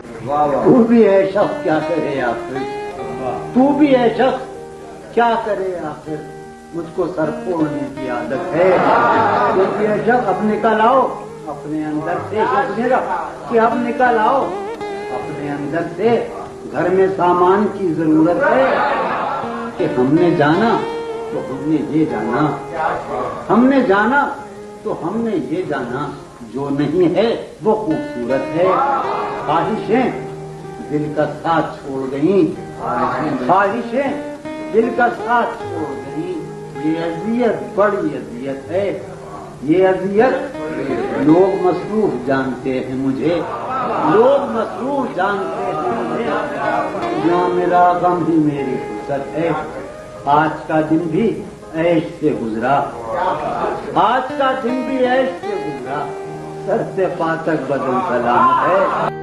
تو بھی ہے شخص کیا کرے آخر، تو بھی ہے شخص کیا کرے آخر، مجھ کو سر پھوڑنے کی عادت ہے، کیونکہ ہے شخص اب نکل آؤ اپنے اندر سے، کہ اب نکل آؤ اپنے اندر سے، گھر میں سامان کی ضرورت ہے، کہ ہم نے جانا تو ہم نے یہ جانا، ہم نے جانا تو ہم نے یہ جانا، جو نہیں ہے وہ خوبصورت ہے، خواہشیں دل کا ساتھ چھوڑ گئیں، خواہشیں دل کا ساتھ چھوڑ گئیں، یہ اذیت بڑی اذیت ہے، یہ اذیت لوگ مصروف جانتے ہیں مجھے، لوگ مصروف جانتے ہیں مجھے، یہاں میرا غم ہی میری فرصت ہے، آج کا دن بھی عیش سے گزرا، آج کا دن بھی عیش سے گزرا، سر سے پا تک بدن سلامت ہے۔